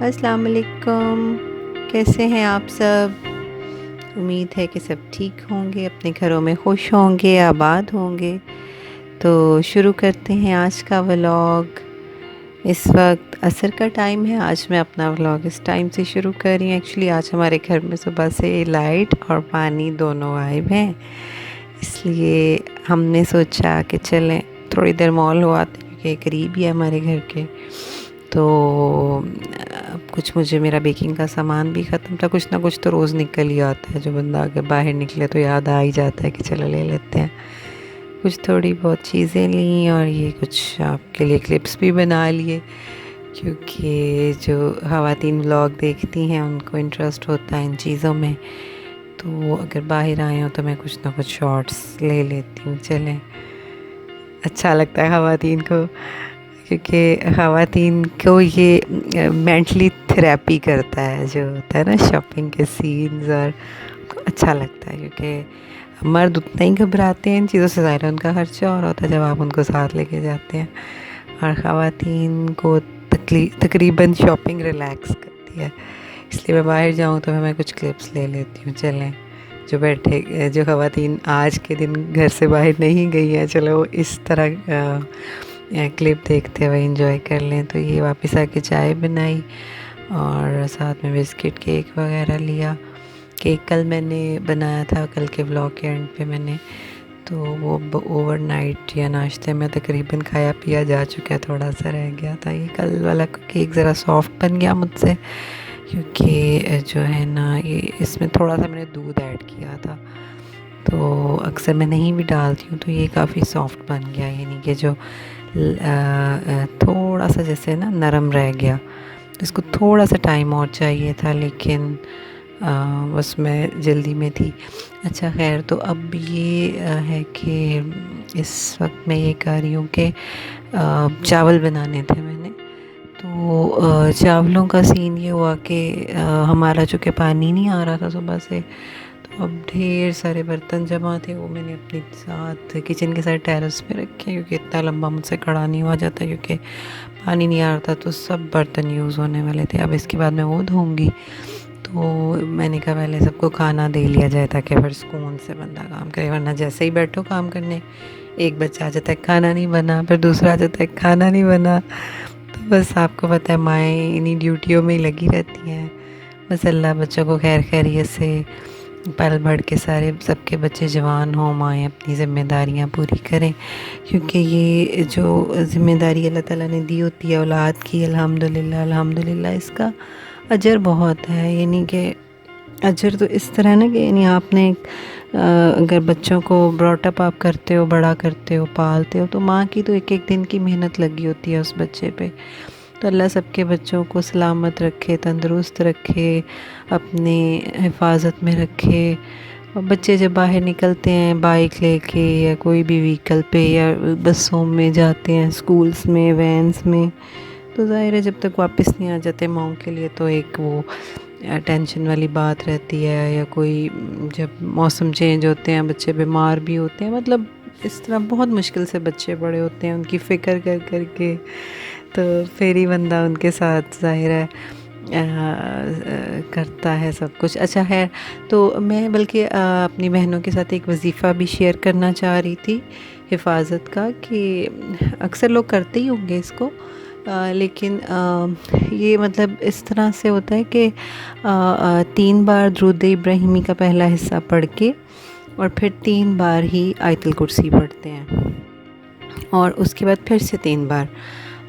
السلام علیکم، کیسے ہیں آپ سب؟ امید ہے کہ سب ٹھیک ہوں گے، اپنے گھروں میں خوش ہوں گے، آباد ہوں گے۔ تو شروع کرتے ہیں آج کا ولاگ۔ اس وقت عصر کا ٹائم ہے، آج میں اپنا ولاگ اس ٹائم سے شروع کر رہی ہوں۔ ایکچولی آج ہمارے گھر میں صبح سے لائٹ اور پانی دونوں غائب ہیں، اس لیے ہم نے سوچا کہ چلیں تھوڑی دیر مال ہو آتے ہیں، کیونکہ قریب ہی ہے ہمارے گھر کے۔ تو کچھ مجھے میرا بیکنگ کا سامان بھی ختم تھا، کچھ نہ کچھ تو روز نکل ہی آتا ہے، جو بندہ اگر باہر نکلے تو یاد آ ہی جاتا ہے کہ چلو لے لیتے ہیں۔ کچھ تھوڑی بہت چیزیں لیں اور یہ کچھ آپ کے لیے کلپس بھی بنا لیے، کیونکہ جو خواتین ولاگ دیکھتی ہیں ان کو انٹرسٹ ہوتا ہے ان چیزوں میں، تو اگر باہر آئے ہوں تو میں کچھ نہ کچھ شارٹس لے لیتی ہوں۔ چلیں، اچھا لگتا ہے خواتین کو، کیونکہ خواتین کو یہ مینٹلی تھراپی کرتا ہے، جو ہوتا ہے نا شاپنگ کے سینز، اور اچھا لگتا ہے کیونکہ مرد اتنا ہی گھبراتے ہیں ان چیزوں سے، ظاہر ہے ان کا خرچہ اور ہوتا ہے جب آپ ان کو ساتھ لے کے جاتے ہیں، اور خواتین کو تقریباً شاپنگ ریلیکس کرتی ہے، اس لیے میں باہر جاؤں تو میں کچھ کلپس لے لیتی ہوں۔ چلیں، جو خواتین آج کے دن گھر سے باہر نہیں گئی ہیں، چلو وہ اس طرح کلپ دیکھتے ہوئے انجوائے کر لیں۔ تو یہ واپس آ کے چائے بنائی اور ساتھ میں بسکٹ کیک وغیرہ لیا۔ کیک کل میں نے بنایا تھا، کل کے ولاگ کے اینڈ پہ میں نے، تو وہ اوور نائٹ یا ناشتے میں تقریباً کھایا پیا جا چکا ہے، تھوڑا سا رہ گیا تھا۔ یہ کل والا کیک ذرا سافٹ بن گیا مجھ سے، کیونکہ جو ہے نا یہ اس میں تھوڑا سا میں نے دودھ ایڈ کیا تھا، تو اکثر میں نہیں بھی ڈالتی ہوں، تو یہ کافی سافٹ بن گیا، یعنی کہ جو تھوڑا سا جیسے نا نرم رہ گیا، اس کو تھوڑا سا ٹائم اور چاہیے تھا، لیکن بس میں جلدی میں تھی۔ اچھا خیر، تو اب یہ ہے کہ اس وقت میں یہ کہہ رہی ہوں کہ چاول بنانے تھے میں نے، تو چاولوں کا سین یہ ہوا کہ ہمارا چونکہ پانی نہیں آ رہا تھا صبح سے، تو اب ڈھیر سارے برتن جمع تھے، وہ میں نے اپنے ساتھ کچن کے ساتھ ٹیرس پہ رکھے، کیونکہ اتنا لمبا مجھ سے کھڑا نہیں ہوا جاتا، کیونکہ پانی نہیں آ رہا تھا، تو سب برتن یوز ہونے والے تھے۔ اب اس کے بعد میں وہ دھوں گی، تو میں نے کہا پہلے سب کو کھانا دے لیا جائے تاکہ پھر سکون سے بندہ کام کرے، ورنہ جیسے ہی بیٹھو کام کرنے ایک بچہ آ جاتا ہے کھانا نہیں بنا، پھر دوسرا آ جاتا ہے کھانا نہیں بنا، تو بس آپ کو پتہ ہے مائیں انہی ڈیوٹیوں میں ہی لگی رہتی ہیں۔ بس اللہ بچوں کو خیر خیریت سے پل بڑھ کے سب کے بچے جوان ہوں، مائیں اپنی ذمہ داریاں پوری کریں، کیونکہ یہ جو ذمہ داری اللہ تعالیٰ نے دی ہوتی ہے اولاد کی، الحمدللہ الحمدللہ اس کا اجر بہت ہے، یعنی کہ اجر تو اس طرح نا کہ یعنی آپ نے اگر بچوں کو براٹ اپ آپ کرتے ہو، بڑا کرتے ہو، پالتے ہو، تو ماں کی تو ایک ایک دن کی محنت لگی ہوتی ہے اس بچے پہ۔ تو اللہ سب کے بچوں کو سلامت رکھے، تندرست رکھے، اپنے حفاظت میں رکھے۔ اور بچے جب باہر نکلتے ہیں بائک لے کے یا کوئی بھی وہیکل پہ یا بسوں میں جاتے ہیں، سکولز میں، وینز میں، تو ظاہر ہے جب تک واپس نہیں آ جاتے ماؤں کے لیے تو ایک وہ ٹینشن والی بات رہتی ہے، یا کوئی جب موسم چینج ہوتے ہیں بچے بیمار بھی ہوتے ہیں، مطلب اس طرح بہت مشکل سے بچے بڑے ہوتے ہیں ان کی فکر کر کر کے، تو پھر ہی بندہ ان کے ساتھ ظاہر ہے کرتا ہے سب کچھ۔ اچھا ہے، تو میں بلکہ اپنی بہنوں کے ساتھ ایک وظیفہ بھی شیئر کرنا چاہ رہی تھی حفاظت کا، کہ اکثر لوگ کرتے ہی ہوں گے اس کو، لیکن یہ مطلب اس طرح سے ہوتا ہے کہ 3 بار درود ابراہیمی کا پہلا حصہ پڑھ کے اور پھر 3 بار ہی آیت الکرسی پڑھتے ہیں، اور اس کے بعد پھر سے 3 بار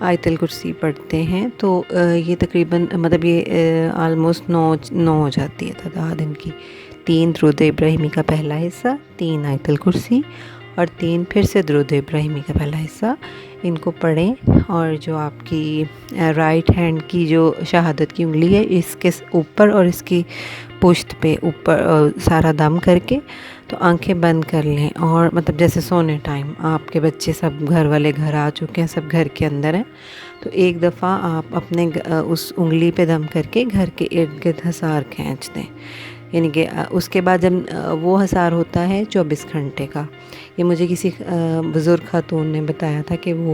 آیت الکرسی پڑھتے ہیں، تو یہ تقریباً مطلب یہ آلموسٹ 9 ہو جاتی ہے تعداد ان کی۔ 3 درود ابراہیمی کا پہلا حصہ، 3 آیت الکرسی، اور 3 پھر سے درود ابراہیمی کا پہلا حصہ، ان کو پڑھیں۔ اور جو آپ کی رائٹ ہینڈ کی جو شہادت کی انگلی ہے، اس کے اوپر اور اس کی پشت پہ اوپر سارا دم کر کے تو آنکھیں بند کر لیں، اور مطلب جیسے سونے ٹائم آپ کے بچے سب گھر والے گھر آ چکے ہیں، سب گھر کے اندر ہیں، تو ایک دفعہ آپ اپنے اس انگلی پہ دم کر کے گھر کے ارد گرد حصار کھینچ دیں، یعنی کہ اس کے بعد جب وہ حصار ہوتا ہے 24 گھنٹے کا. یہ مجھے کسی بزرگ خاتون نے بتایا تھا کہ وہ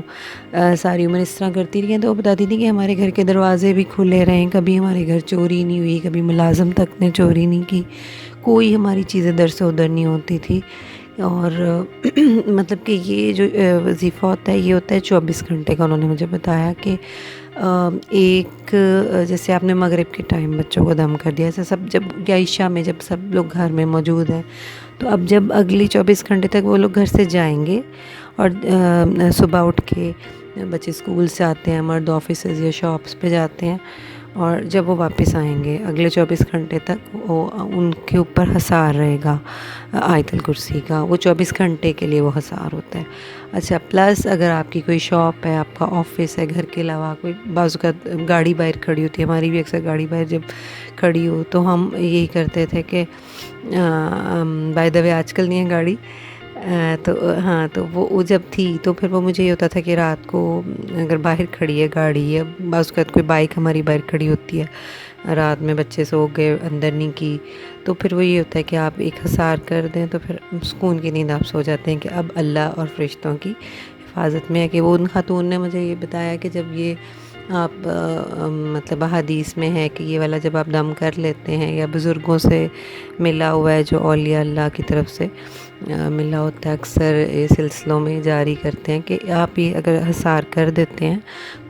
ساری عمر اس طرح کرتی رہی ہیں. تو وہ بتاتی تھی کہ ہمارے گھر کے دروازے بھی کھلے رہیں, کبھی ہمارے گھر چوری نہیں ہوئی, کبھی ملازم تک نے چوری نہیں کی, کوئی ہماری چیز ادھر سے ادھر نہیں ہوتی تھی. اور مطلب کہ یہ جو وظیفہ ہوتا ہے یہ ہوتا ہے 24 گھنٹے کا. انہوں نے مجھے بتایا کہ ایک جیسے آپ نے مغرب کے ٹائم بچوں کو دم کر دیا, ایسا سب جب یا عشاء میں جب سب لوگ گھر میں موجود ہیں, تو اب جب اگلی 24 گھنٹے تک وہ لوگ گھر سے جائیں گے اور صبح اٹھ کے بچے اسکول سے آتے ہیں, مرد آفیسز یا شاپس پہ جاتے ہیں, اور جب وہ واپس آئیں گے اگلے 24 گھنٹے تک وہ ان کے اوپر حصار رہے گا آیت الکرسی کا. وہ 24 گھنٹے کے لیے وہ حصار ہوتا ہے. اچھا, پلس اگر آپ کی کوئی شاپ ہے, آپ کا آفس ہے, گھر کے علاوہ کوئی بعض اوقات گاڑی باہر کھڑی ہوتی ہے, ہماری بھی اکثر گاڑی باہر جب کھڑی ہو تو ہم یہی کرتے تھے کہ بائی دا وے آج کل نہیں ہے گاڑی, تو ہاں تو وہ جب تھی تو پھر وہ مجھے یہ ہوتا تھا کہ رات کو اگر باہر کھڑی ہے گاڑی, یا بعض اوقات کوئی بائک ہماری باہر کھڑی ہوتی ہے, رات میں بچے سو گئے اندر نہیں کی, تو پھر وہ یہ ہوتا ہے کہ آپ ایک حصار کر دیں تو پھر سکون کی نیند آپ سو جاتے ہیں کہ اب اللہ اور فرشتوں کی حفاظت میں ہے. کہ وہ ان خاتون نے مجھے یہ بتایا کہ جب یہ آپ مطلب حدیث میں ہے کہ یہ والا جب آپ دم کر لیتے ہیں, یا بزرگوں سے ملا ہوا ہے جو اولیاء اللہ کی طرف سے ملا ہوتا ہے, اکثر سلسلوں میں جاری کرتے ہیں کہ آپ یہ اگر حصار کر دیتے ہیں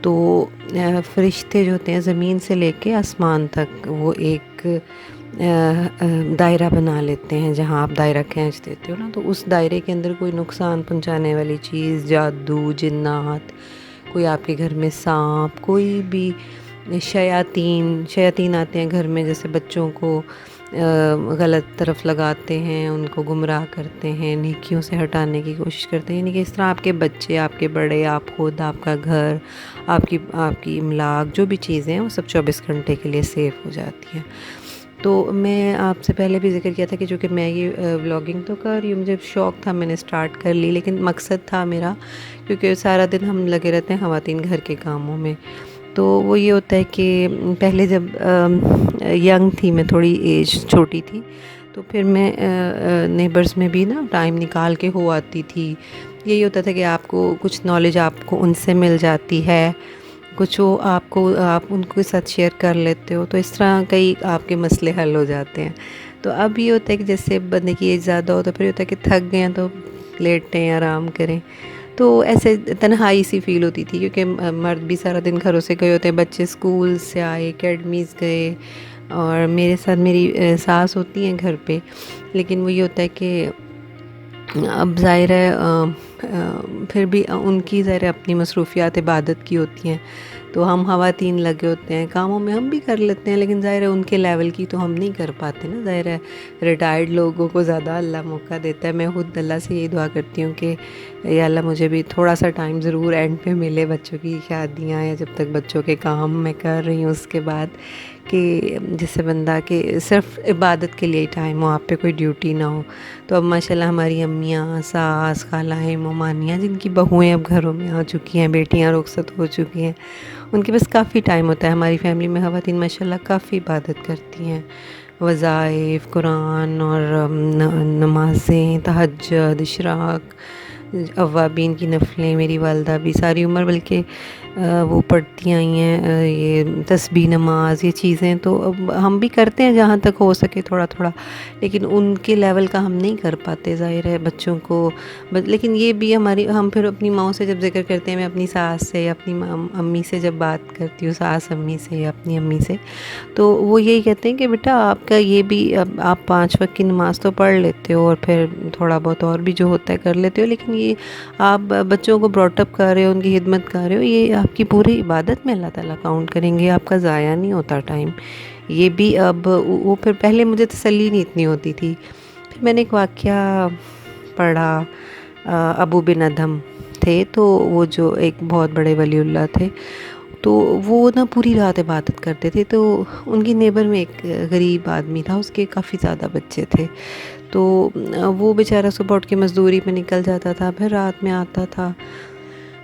تو فرشتے جو ہوتے ہیں زمین سے لے کے آسمان تک وہ ایک دائرہ بنا لیتے ہیں, جہاں آپ دائرہ کھینچ دیتے ہو نا, تو اس دائرے کے اندر کوئی نقصان پہنچانے والی چیز, جادو, جنات, کوئی آپ کے گھر میں سانپ, کوئی بھی شیاطین آتے ہیں گھر میں, جیسے بچوں کو غلط طرف لگاتے ہیں, ان کو گمراہ کرتے ہیں, نیکیوں سے ہٹانے کی کوشش کرتے ہیں. یعنی کہ اس طرح آپ کے بچے, آپ کے بڑے, آپ خود, آپ کا گھر, آپ کی املاک, جو بھی چیزیں ہیں وہ سب 24 گھنٹے کے لیے سیف ہو جاتی ہیں. تو میں آپ سے پہلے بھی ذکر کیا تھا کہ چونکہ میں یہ ولاگنگ تو کر رہی ہوں, مجھے شوق تھا, میں نے سٹارٹ کر لی, لیکن مقصد تھا میرا, کیونکہ سارا دن ہم لگے رہتے ہیں خواتین گھر کے کاموں میں. تو وہ یہ ہوتا ہے کہ پہلے جب ینگ تھی میں, تھوڑی ایج چھوٹی تھی, تو پھر میں نیبرز میں بھی نا ٹائم نکال کے ہو آتی تھی. یہی ہوتا تھا کہ آپ کو کچھ نالج آپ کو ان سے مل جاتی ہے, کچھ وہ آپ ان کے ساتھ شیئر کر لیتے ہو, تو اس طرح کئی آپ کے مسئلے حل ہو جاتے ہیں. تو اب یہ ہوتا ہے کہ جیسے بندے کی ایج زیادہ ہو تو پھر یہ ہوتا ہے کہ تھک گئے ہیں تو لیٹیں, آرام کریں. تو ایسے تنہائی سی فیل ہوتی تھی, کیونکہ مرد بھی سارا دن گھروں سے گئے ہوتے ہیں, بچے اسکول سے آئے, اکیڈمیز گئے, اور میرے ساتھ میری ساس ہوتی ہیں گھر پہ. لیکن وہ یہ ہوتا ہے کہ اب ظاہر ہے پھر بھی ان کی ظاہر اپنی مصروفیات عبادت کی ہوتی ہیں, تو ہم خواتین لگے ہوتے ہیں کاموں میں, ہم بھی کر لیتے ہیں, لیکن ظاہر ہے ان کے لیول کی تو ہم نہیں کر پاتے نا. ظاہر ہے ریٹائرڈ لوگوں کو زیادہ اللہ موقع دیتا ہے. میں خود اللہ سے یہی دعا کرتی ہوں کہ یا اللہ مجھے بھی تھوڑا سا ٹائم ضرور اینڈ پہ ملے, بچوں کی شادیاں یا جب تک بچوں کے کام میں کر رہی ہوں اس کے بعد, کہ جس سے بندہ کہ صرف عبادت کے لیے ہی ٹائم ہو, آپ پہ کوئی ڈیوٹی نہ ہو. تو اب ماشاءاللہ ہماری امیاں, ساس, خالائیں, ممانیاں, جن کی بہویں اب گھروں میں آ چکی ہیں, بیٹیاں رخصت ہو چکی ہیں, ان کے پاس کافی ٹائم ہوتا ہے. ہماری فیملی میں خواتین ماشاءاللہ کافی عبادت کرتی ہیں, وظائف, قرآن اور نمازیں, تہجد, اشراق, اوابین کی نفلیں. میری والدہ بھی ساری عمر بلکہ وہ پڑھتی آئی ہیں یہ تسبیح نماز, یہ چیزیں تو اب ہم بھی کرتے ہیں جہاں تک ہو سکے تھوڑا تھوڑا, لیکن ان کے لیول کا ہم نہیں کر پاتے ظاہر ہے بچوں کو. لیکن یہ بھی ہم پھر اپنی ماؤں سے جب ذکر کرتے ہیں, میں اپنی ساس سے یا اپنی امی سے جب بات کرتی ہوں, ساس امی سے یا اپنی امی سے, تو وہ یہی کہتے ہیں کہ بیٹا آپ کا یہ بھی, آپ 5 وقت کی نماز تو پڑھ لیتے ہو اور پھر تھوڑا بہت اور بھی جو ہوتا ہے کر لیتے ہو, لیکن یہ آپ بچوں کو براٹ اپ کر رہے ہو, ان کی خدمت کر رہے ہو, یہ آپ کی پوری عبادت میں اللہ تعالیٰ کاؤنٹ کریں گے, آپ کا ضائع نہیں ہوتا ٹائم. یہ بھی اب وہ پھر پہلے مجھے تسلی نہیں اتنی ہوتی تھی. پھر میں نے ایک واقعہ پڑھا, ابو بن ادھم تھے, تو وہ جو ایک بہت بڑے ولی اللہ تھے, تو وہ نا پوری رات عبادت کرتے تھے. تو ان کی نیبر میں ایک غریب آدمی تھا, اس کے کافی زیادہ بچے تھے, تو وہ بیچارہ صبح اٹھ کے مزدوری پہ نکل جاتا تھا, پھر رات میں آتا تھا,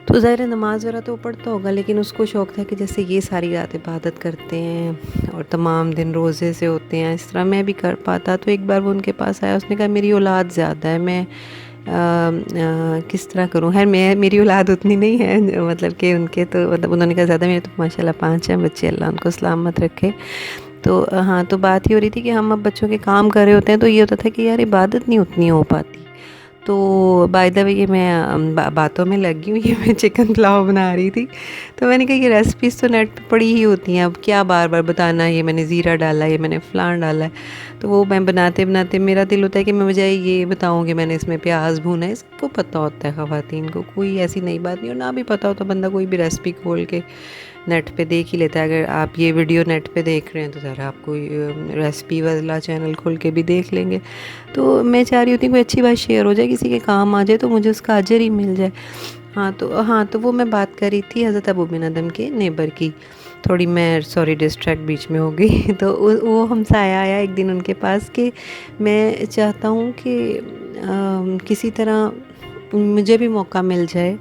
تو ظاہر ہے نماز وغیرہ تو پڑھتا ہوگا، لیکن اس کو شوق تھا کہ جیسے یہ ساری رات عبادت کرتے ہیں اور تمام دن روزے سے ہوتے ہیں، اس طرح میں بھی کر پاتا۔ تو ایک بار وہ ان کے پاس آیا، اس نے کہا میری اولاد زیادہ ہے، میں کس طرح کروں؟ خیر میری اولاد اتنی نہیں ہے، مطلب کہ ان کے تو مطلب انہوں نے کہا زیادہ، میرے تو ماشاء اللہ 5 ہیں بچے، اللہ ان کو سلامت رکھے۔ تو ہاں، تو بات یہ ہو رہی تھی کہ ہم اب بچوں کے کام کر رہے ہوتے ہیں، تو یہ ہوتا تھا کہ یار عبادت نہیں اتنی ہو پاتی۔ تو بائی دا وے یہ میں باتوں میں لگ گئی ہوں، یہ میں چکن پلاؤ بنا رہی تھی، تو میں نے کہا یہ ریسپیز تو نیٹ پہ پڑی ہی ہوتی ہیں، اب کیا بار بار بتانا، یہ میں نے زیرہ ڈالا ہے، یہ میں نے فلان ڈالا ہے۔ تو وہ میں بناتے بناتے میرا دل ہوتا ہے کہ میں بجائے یہ بتاؤں کہ میں نے اس میں پیاز بھونا ہے، سب کو پتہ ہوتا ہے خواتین کو، کوئی ایسی نئی بات نہیں، اور نہ بھی پتہ ہو تو بندہ کوئی بھی ریسپی کھول کے نیٹ پہ دیکھ ہی لیتا ہے۔ اگر آپ یہ ویڈیو نیٹ پہ دیکھ رہے ہیں تو ذرا آپ کوئی ریسپی والا چینل کھول کے بھی دیکھ لیں گے۔ تو میں چاہ رہی ہوتی ہوں کوئی اچھی بات شیئر ہو جائے، کسی کے کام آ جائے، تو مجھے اس کا اجر ہی مل جائے۔ ہاں تو وہ میں بات کر رہی تھی حضرت ابو بن ادم کے نیبر کی، تھوڑی میں ڈسٹریکٹ بیچ میں ہو گئی۔ تو وہ ہمسایہ آیا ایک دن ان کے پاس کہ میں چاہتا ہوں کہ کسی طرح مجھے بھی موقع مل جائے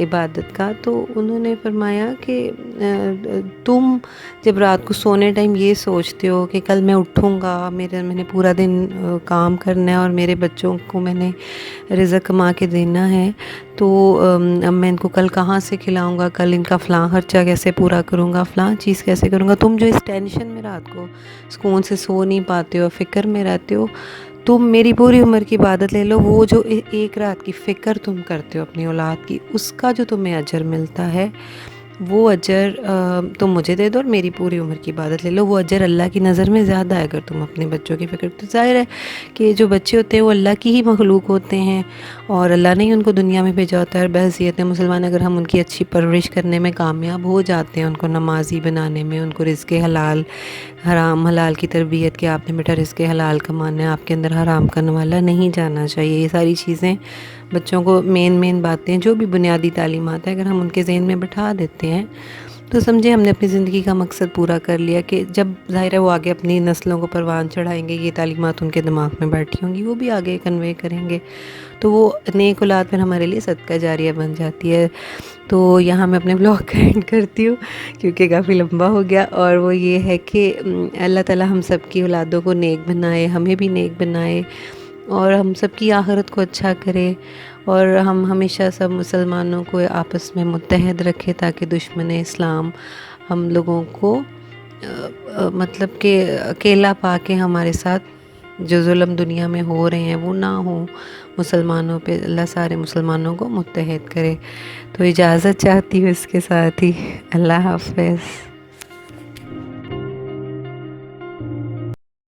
عبادت کا۔ تو انہوں نے فرمایا کہ تم جب رات کو سونے ٹائم یہ سوچتے ہو کہ کل میں اٹھوں گا، میں نے پورا دن کام کرنا ہے اور میرے بچوں کو میں نے رزق کما کے دینا ہے، تو میں ان کو کل کہاں سے کھلاؤں گا، کل ان کا فلاں خرچہ کیسے پورا کروں گا، فلاں چیز کیسے کروں گا، تم جو اس ٹینشن میں رات کو سکون سے سو نہیں پاتے ہو، فکر میں رہتے ہو، تم میری پوری عمر کی عبادت لے لو، وہ جو ایک رات کی فکر تم کرتے ہو اپنی اولاد کی، اس کا جو تمہیں اجر ملتا ہے، وہ اجر تم مجھے دے دو، اور میری پوری عمر کی عبادت لے لو، وہ اجر اللہ کی نظر میں زیادہ ہے اگر تم اپنے بچوں کی فکر۔ تو ظاہر ہے کہ جو بچے ہوتے ہیں وہ اللہ کی ہی مخلوق ہوتے ہیں، اور اللہ نے ہی ان کو دنیا میں بھیجا ہوتا ہے، اور بحیثیت مسلمان اگر ہم ان کی اچھی پرورش کرنے میں کامیاب ہو جاتے ہیں، ان کو نمازی بنانے میں، ان کو رزق حلال حرام حلال کی تربیت، کہ آپ نے بیٹا رزق حلال کمانا ہے، آپ کے اندر حرام کرنے والا نہیں جانا چاہیے، یہ ساری چیزیں بچوں کو مین باتیں جو بھی بنیادی تعلیمات ہیں اگر ہم ان کے ذہن میں بٹھا دیتے ہیں، تو سمجھے ہم نے اپنی زندگی کا مقصد پورا کر لیا، کہ جب ظاہر ہے وہ آگے اپنی نسلوں کو پروان چڑھائیں گے، یہ تعلیمات ان کے دماغ میں بیٹھی ہوں گی، وہ بھی آگے کنوے کریں گے، تو وہ نیک اولاد پھر ہمارے لیے صدقہ جاریہ بن جاتی ہے۔ تو یہاں میں اپنے بلاگ کا اینڈ کرتی ہوں کیونکہ کافی لمبا ہو گیا، اور وہ یہ ہے کہ اللہ تعالیٰ ہم سب کی اولادوں کو نیک بنائے، ہمیں بھی نیک بنائے، اور ہم سب کی آخرت کو اچھا کرے، اور ہم ہمیشہ سب مسلمانوں کو آپس میں متحد رکھے، تاکہ دشمن اسلام ہم لوگوں کو مطلب کہ اکیلا پا کے ہمارے ساتھ جو ظلم دنیا میں ہو رہے ہیں وہ نہ ہو مسلمانوں پہ، اللہ سارے مسلمانوں کو متحد کرے۔ تو اجازت چاہتی ہوں اس کے ساتھ ہی، اللہ حافظ۔